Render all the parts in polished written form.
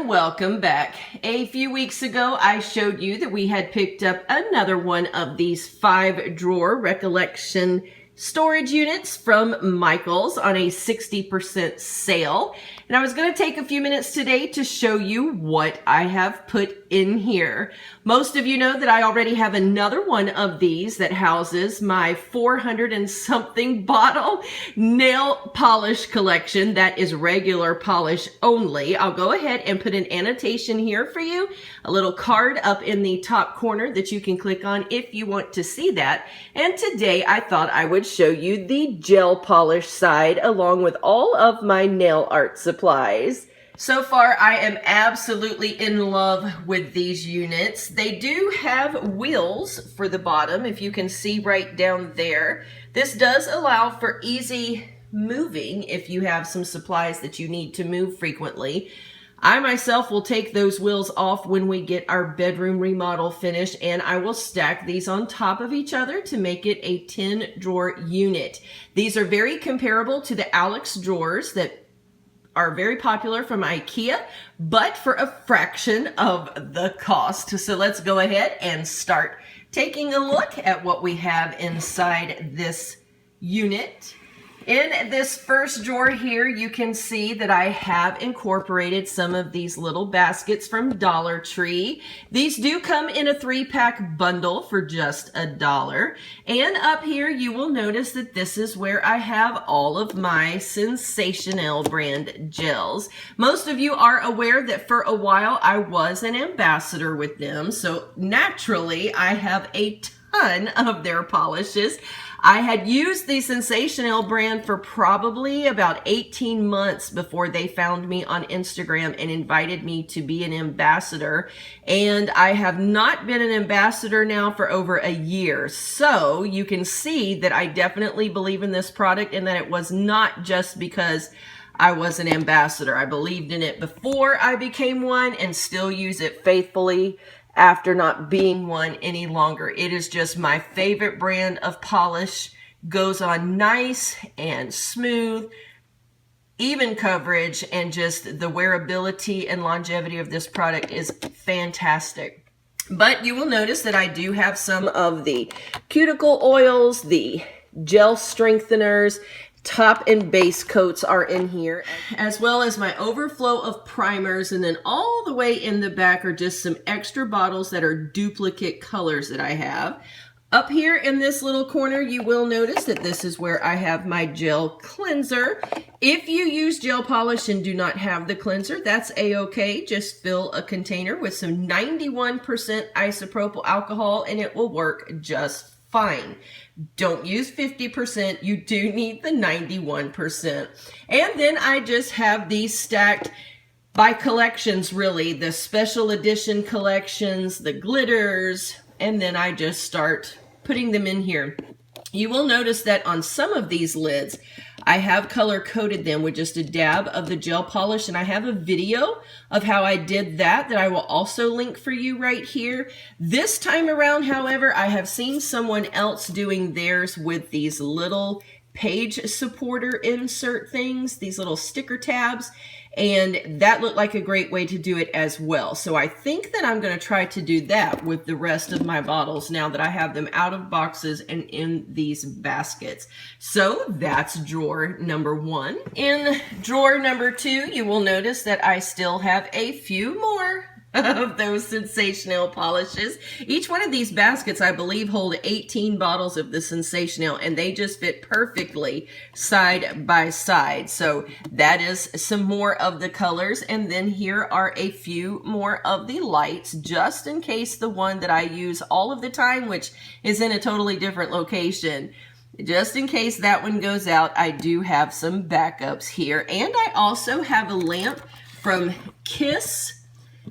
and welcome back. A few weeks ago, I showed you that we had picked up another one of these 5-drawer recollection storage units from Michaels on a 60% sale. And I was going to take a few minutes today to show you what I have put in here. Most of you know that I already have another one of these that houses my 400 and something bottle nail polish collection that is regular polish only. I'll go ahead and put an annotation here for you, a little card up in the top corner that you can click on if you want to see that. And today I thought I would show you the gel polish side along with all of my nail art supplies. So far, I am absolutely in love with these units. They do have wheels for the bottom, if you can see right down there. This does allow for easy moving if you have some supplies that you need to move frequently. I myself will take those wheels off when we get our bedroom remodel finished, and I will stack these on top of each other to make it a 10-drawer unit. These are very comparable to the Alex drawers that are very popular from IKEA, but for a fraction of the cost. So let's go ahead and start taking a look at what we have inside this unit. In this first drawer here, you can see that I have incorporated some of these little baskets from Dollar Tree. These do come in a 3-pack bundle for just $1. And up here, you will notice that this is where I have all of my Sensationail brand gels. Most of you are aware that for a while I was an ambassador with them. So naturally, I have a ton of their polishes. I had used the Sensationail brand for probably about 18 months before they found me on Instagram and invited me to be an ambassador. And I have not been an ambassador now for over a year. So you can see that I definitely believe in this product and that it was not just because I was an ambassador. I believed in it before I became one and still use it faithfully after not being one any longer. It is just my favorite brand of polish. Goes on nice and smooth, even coverage, and just the wearability and longevity of this product is fantastic. But you will notice that I do have some of the cuticle oils, the gel strengtheners, top and base coats are in here, as well as my overflow of primers, and then all the way in the back are just some extra bottles that are duplicate colors that I have. Up here in this little corner, you will notice that this is where I have my gel cleanser. If you use gel polish and do not have the cleanser, that's a-okay. Just fill a container with some 91% isopropyl alcohol and it will work just fine. Don't use 50%. You do need the 91%. And then I just have these stacked by collections, really. The special edition collections, the glitters, and then I just start putting them in here. You will notice that on some of these lids, I have color coded them with just a dab of the gel polish, and I have a video of how I did that I will also link for you right here. This time around, however, I have seen someone else doing theirs with these little page supporter insert things, these little sticker tabs, and that looked like a great way to do it as well. So I think that I'm going to try to do that with the rest of my bottles now that I have them out of boxes and in these baskets. So that's drawer number 1. In drawer number 2, you will notice that I still have a few more of those Sensationail polishes. Each one of these baskets, I believe, hold 18 bottles of the Sensationail, and they just fit perfectly side by side. So that is some more of the colors, and then here are a few more of the lights, just in case the one that I use all of the time, which is in a totally different location, just in case that one goes out, I do have some backups here. And I also have a lamp from Kiss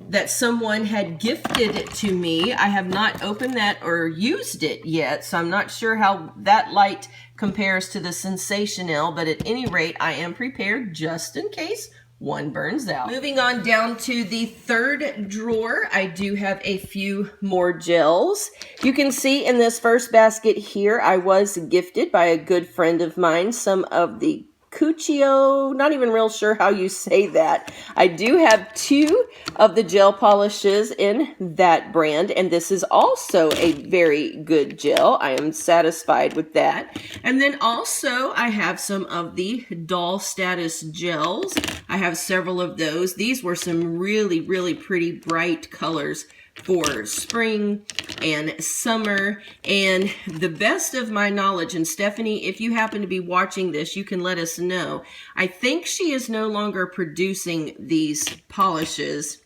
that someone had gifted to me. I have not opened that or used it yet, so I'm not sure how that light compares to the Sensationail, but at any rate, I am prepared just in case one burns out. Moving on down to the third drawer, I do have a few more gels. You can see in this first basket here, I was gifted by a good friend of mine some of the Cuccio, not even real sure how you say that. I do have 2 of the gel polishes in that brand, and this is also a very good gel. I am satisfied with that. And then also I have some of the doll status gels. I have several of those. These were some really, really pretty bright colors for spring and summer. And the best of my knowledge, and Stephanie, if you happen to be watching this, you can let us know. I think she is no longer producing these polishes.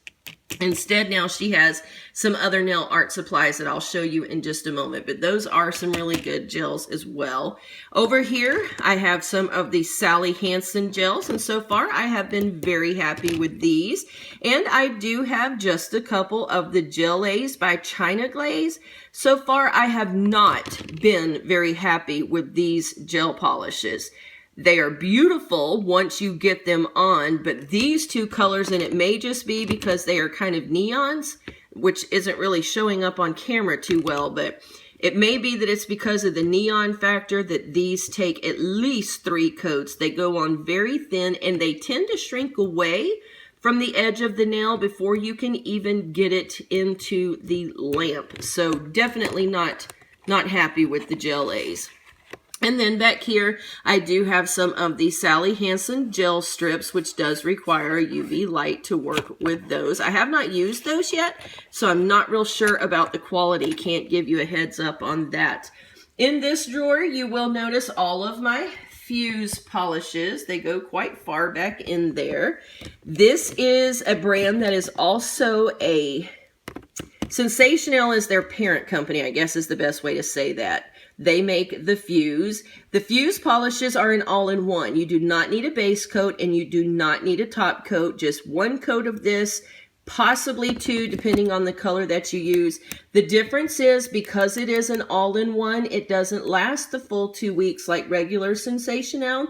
Instead, now she has some other nail art supplies that I'll show you in just a moment, but those are some really good gels as well. Over here, I have some of the Sally Hansen gels, and so far I have been very happy with these. And I do have just a couple of the Gel A's by China Glaze. So far, I have not been very happy with these gel polishes. They are beautiful once you get them on, but these 2 colors, and it may just be because they are kind of neons, which isn't really showing up on camera too well, but it may be that it's because of the neon factor that these take at least 3 coats. They go on very thin, and they tend to shrink away from the edge of the nail before you can even get it into the lamp. So definitely not happy with the Gel A's. And then back here, I do have some of the Sally Hansen gel strips, which does require a UV light to work with those. I have not used those yet, so I'm not real sure about the quality. Can't give you a heads up on that. In this drawer, you will notice all of my Fuse polishes. They go quite far back in there. This is a brand that is also a Sensationail is their parent company, I guess is the best way to say that. They make the Fuse. The Fuse polishes are an all-in-one. You do not need a base coat and you do not need a top coat. Just 1 coat of this, possibly 2, depending on the color that you use. The difference is because it is an all-in-one, it doesn't last the full 2 weeks like regular Sensationail,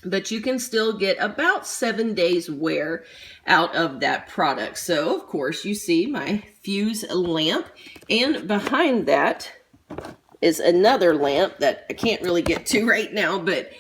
but you can still get about 7 days wear out of that product. So, of course, you see my Fuse lamp, and behind that is another lamp that I can't really get to right now, but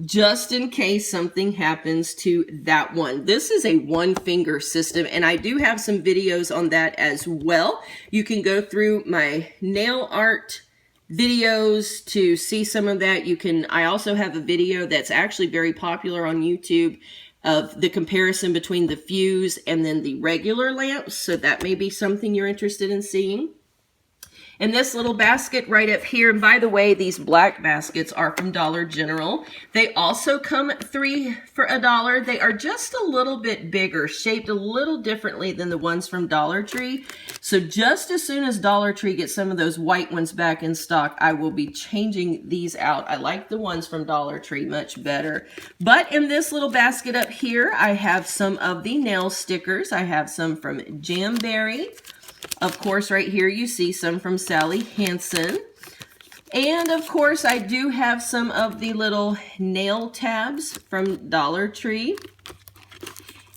just in case something happens to that one. This is a 1-finger system, and I do have some videos on that as well. You can go through my nail art videos to see some of that. I also have a video that's actually very popular on YouTube of the comparison between the Fuse and then the regular lamps, so that may be something you're interested in seeing. And this little basket right up here, and by the way, these black baskets are from Dollar General. They also come 3 for $1. They are just a little bit bigger, shaped a little differently than the ones from Dollar Tree. So just as soon as Dollar Tree gets some of those white ones back in stock, I will be changing these out. I like the ones from Dollar Tree much better. But in this little basket up here, I have some of the nail stickers. I have some from Jamberry. Of course, right here you see some from Sally Hansen. And of course, I do have some of the little nail tabs from Dollar Tree.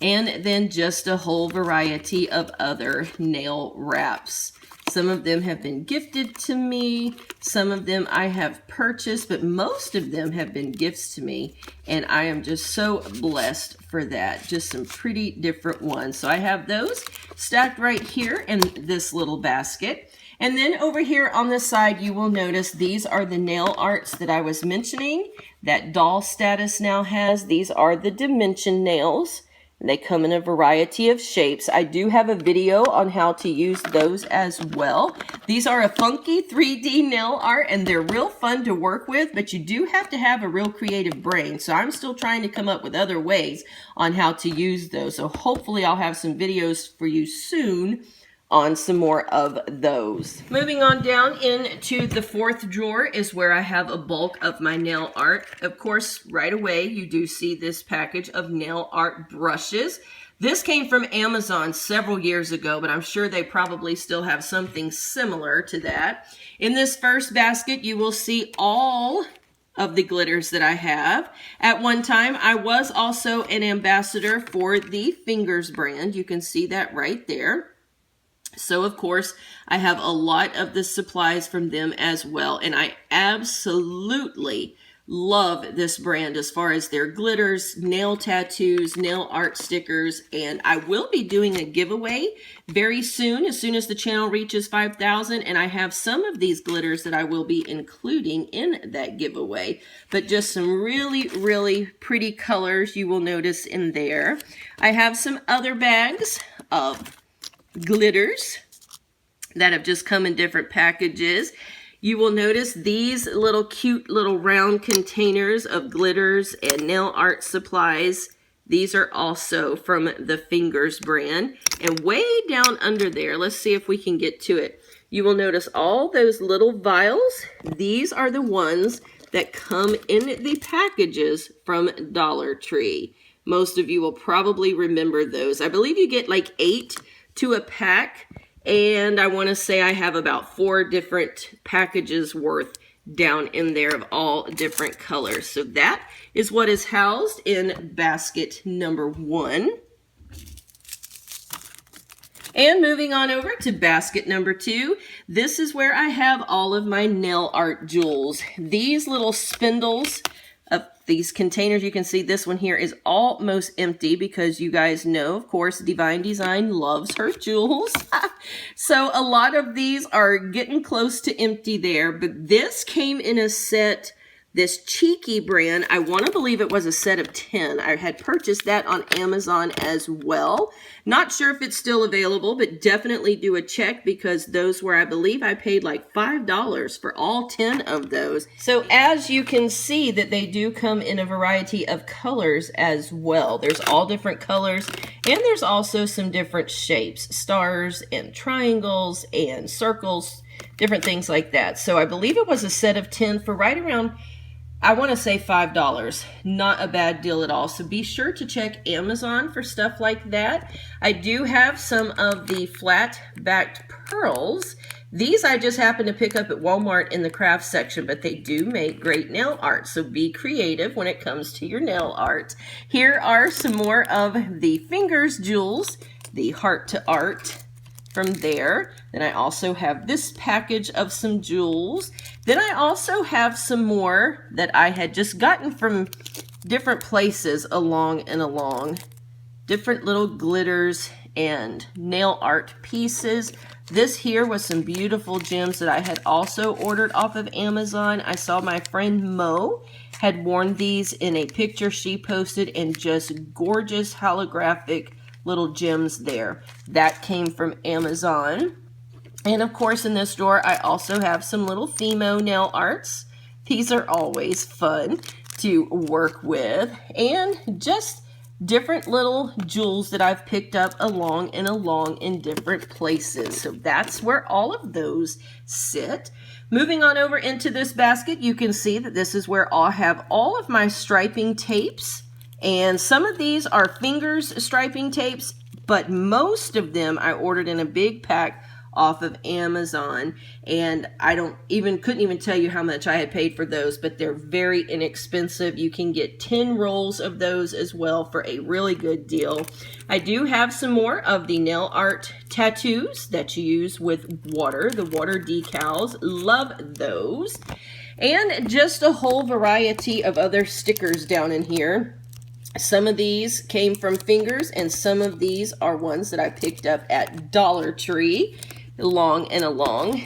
And then just a whole variety of other nail wraps. Some of them have been gifted to me. Some of them I have purchased, but most of them have been gifts to me. And I am just so blessed for that. Just some pretty different ones. So I have those stacked right here in this little basket. And then over here on the side, you will notice these are the nail arts that I was mentioning that Doll Status now has. These are the dimension nails. They come in a variety of shapes. I do have a video on how to use those as well. These are a funky 3D nail art, and they're real fun to work with, but you do have to have a real creative brain. So I'm still trying to come up with other ways on how to use those. So hopefully I'll have some videos for you soon on some more of those. Moving on down into the 4th drawer is where I have a bulk of my nail art. Of course, right away, you do see this package of nail art brushes. This came from Amazon several years ago, but I'm sure they probably still have something similar to that. In this first basket, you will see all of the glitters that I have. At one time, I was also an ambassador for the Fingers brand. You can see that right there. So, of course, I have a lot of the supplies from them as well, and I absolutely love this brand as far as their glitters, nail tattoos, nail art stickers, and I will be doing a giveaway very soon as the channel reaches 5,000, and I have some of these glitters that I will be including in that giveaway, but just some really, really pretty colors you will notice in there. I have some other bags of glitters that have just come in different packages. You will notice these little cute little round containers of glitters and nail art supplies. These are also from the Fingers brand. And way down under there, let's see if we can get to it. You will notice all those little vials. These are the ones that come in the packages from Dollar Tree. Most of you will probably remember those. I believe you get like 8 to a pack. And I want to say I have about 4 different packages worth down in there of all different colors. So that is what is housed in basket number 1. And moving on over to basket number 2, this is where I have all of my nail art jewels. These little spindles of these containers, you can see this one here is almost empty because you guys know, of course, DeeVine DeeZine loves her jewels. So a lot of these are getting close to empty there, but this came in a set. This Cheeky brand, I want to believe it was a set of 10. I had purchased that on Amazon as well. Not sure if it's still available, but definitely do a check because those were, I believe I paid like $5 for all 10 of those. So as you can see that they do come in a variety of colors as well. There's all different colors and there's also some different shapes, stars and triangles and circles, different things like that. So I believe it was a set of 10 for right around, I want to say $5. Not a bad deal at all. So be sure to check Amazon for stuff like that. I do have some of the flat backed pearls. These I just happened to pick up at Walmart in the craft section, but they do make great nail art. So be creative when it comes to your nail art. Here are some more of the Fingers jewels, the Heart to Art from there. Then I also have this package of some jewels. Then I also have some more that I had just gotten from different places along. Different little glitters and nail art pieces. This here was some beautiful gems that I had also ordered off of Amazon. I saw my friend Mo had worn these in a picture she posted, and just gorgeous holographic little gems there. That came from Amazon. And of course in this drawer I also have some little Themo nail arts. These are always fun to work with, and just different little jewels that I've picked up along in different places. So that's where all of those sit. Moving on over into this basket, you can see that this is where I'll have all of my striping tapes. And some of these are Fingers striping tapes, but most of them I ordered in a big pack off of Amazon, and I couldn't even tell you how much I had paid for those, but they're very inexpensive. You can get 10 rolls of those as well for a really good deal. I do have some more of the nail art tattoos that you use with water, the water decals. Love those. And just a whole variety of other stickers down in here. Some of these came from Fingers, and some of these are ones that I picked up at Dollar Tree. Along.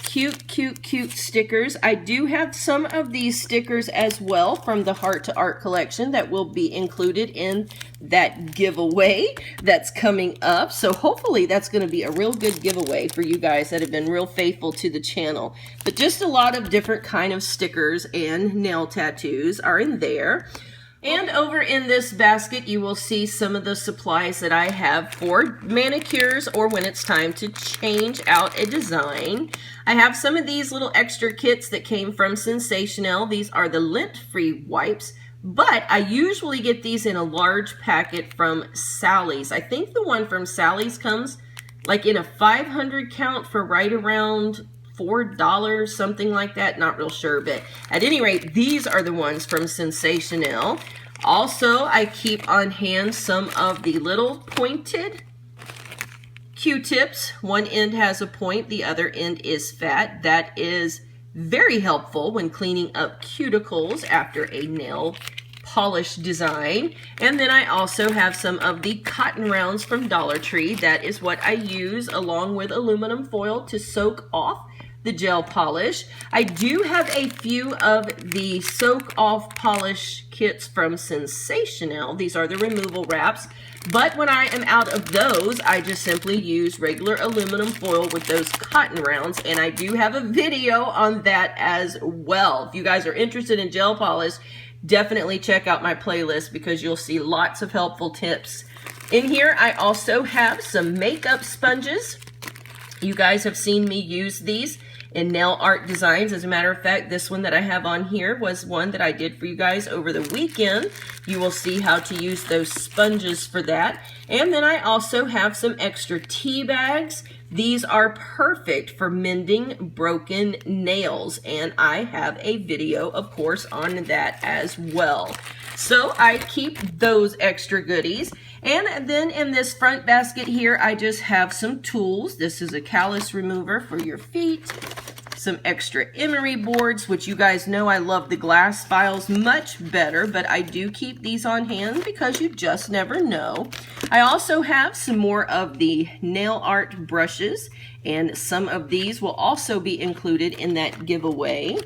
Cute, cute, cute stickers. I do have some of these stickers as well from the Heart to Art collection that will be included in that giveaway that's coming up. So hopefully that's going to be a real good giveaway for you guys that have been real faithful to the channel. But just a lot of different kind of stickers and nail tattoos are in there. And over in this basket, you will see some of the supplies that I have for manicures or when it's time to change out a design. I have some of these little extra kits that came from Sensationail. These are the lint-free wipes, but I usually get these in a large packet from Sally's. I think the one from Sally's comes like in a 500 count for right around $4, something like that. Not real sure, but at any rate, these are the ones from Sensationail. Also, I keep on hand some of the little pointed Q-tips. One end has a point, the other end is fat. That is very helpful when cleaning up cuticles after a nail polish design. And then I also have some of the cotton rounds from Dollar Tree. That is what I use along with aluminum foil to soak off the gel polish. I do have a few of the soak off polish kits from Sensationail. These are the removal wraps. But when I am out of those, I just simply use regular aluminum foil with those cotton rounds, and I do have a video on that as well. If you guys are interested in gel polish, definitely check out my playlist because you'll see lots of helpful tips. In here, I also have some makeup sponges. You guys have seen me use these in nail art designs. As a matter of fact, this one that I have on here was one that I did for you guys over the weekend. You will see how to use those sponges for that. And then I also have some extra tea bags. These are perfect for mending broken nails, and I have a video, of course, on that as well. So I keep those extra goodies. And then in this front basket here, I just have some tools. This is a callus remover for your feet, some extra emery boards, which you guys know I love the glass files much better, but I do keep these on hand because you just never know. I also have some more of the nail art brushes, and some of these will also be included in that giveaway.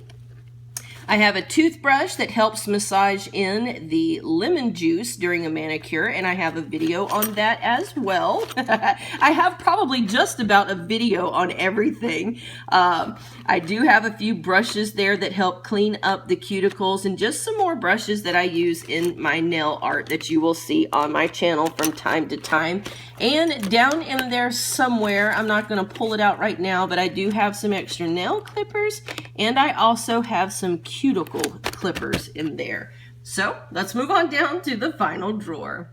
I have a toothbrush that helps massage in the lemon juice during a manicure, and I have a video on that as well. I have probably just about a video on everything. I do have a few brushes there that help clean up the cuticles, and just some more brushes that I use in my nail art that you will see on my channel from time to time. And down in there somewhere, I'm not going to pull it out right now, but I do have some extra nail clippers, and I also have some cuticle clippers in there. So let's move on down to the final drawer.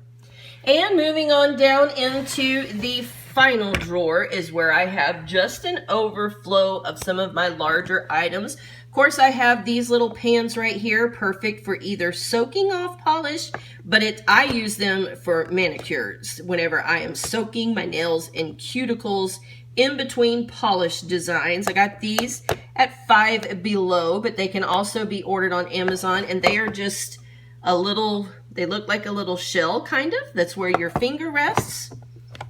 And moving on down into the final drawer is where I have just an overflow of some of my larger items. Of course, I have these little pans right here, perfect for either soaking off polish, but I use them for manicures whenever I am soaking my nails and cuticles in between polish designs. I got these at $5 Below, but they can also be ordered on Amazon, and they are just a little, they look like a little shell kind of. That's where your finger rests,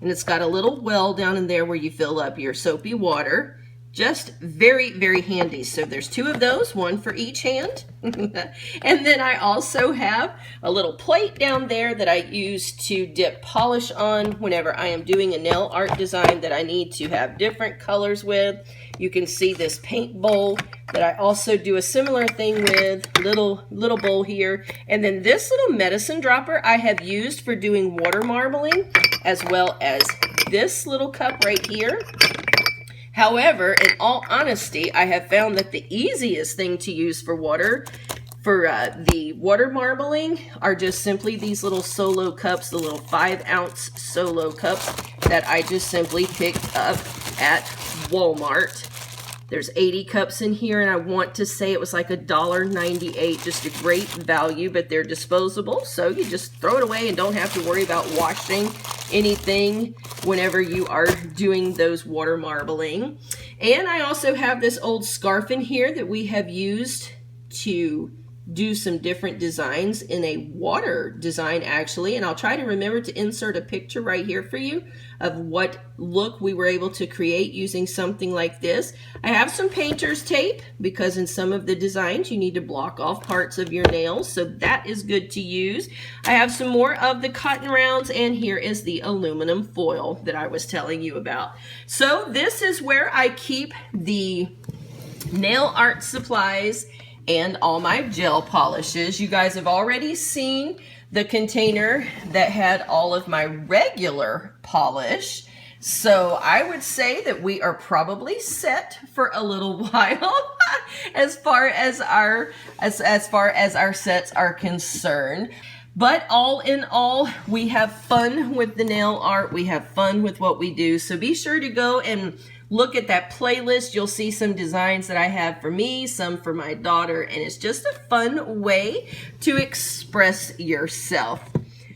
and it's got a little well down in there where you fill up your soapy water. Just very, very handy. So there's two of those, one for each hand. And then I also have a little plate down there that I use to dip polish on whenever I am doing a nail art design that I need to have different colors with. You can see this paint bowl that I also do a similar thing with, little bowl here. And then this little medicine dropper I have used for doing water marbling, as well as this little cup right here. However, in all honesty, I have found that the easiest thing to use for the water marbling are just simply these little solo cups, the little 5-ounce solo cups that I just simply picked up at Walmart. There's 80 cups in here, and I want to say it was like $1.98, just a great value, but they're disposable, so you just throw it away and don't have to worry about washing anything whenever you are doing those water marbling. And I also have this old scarf in here that we have used to do some different designs in a water design, actually, and I'll try to remember to insert a picture right here for you of what look we were able to create using something like this. I have some painter's tape because in some of the designs you need to block off parts of your nails, so that is good to use. I have some more of the cotton rounds, and here is the aluminum foil that I was telling you about. So this is where I keep the nail art supplies and all my gel polishes. You guys have already seen the container that had all of my regular polish. So I would say that we are probably set for a little while as far as our sets are concerned. But all in all, we have fun with the nail art. We have fun with what we do. So be sure to go and look at that playlist. You'll see some designs that I have for me, some for my daughter, and it's just a fun way to express yourself.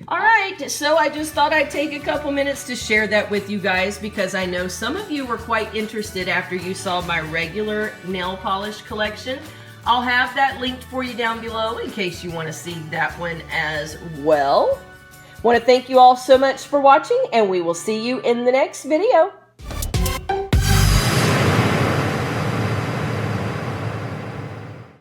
All right, so I just thought I'd take a couple minutes to share that with you guys because I know some of you were quite interested after you saw my regular nail polish collection. I'll have that linked for you down below in case you want to see that one as well. I want to thank you all so much for watching, and we will see you in the next video.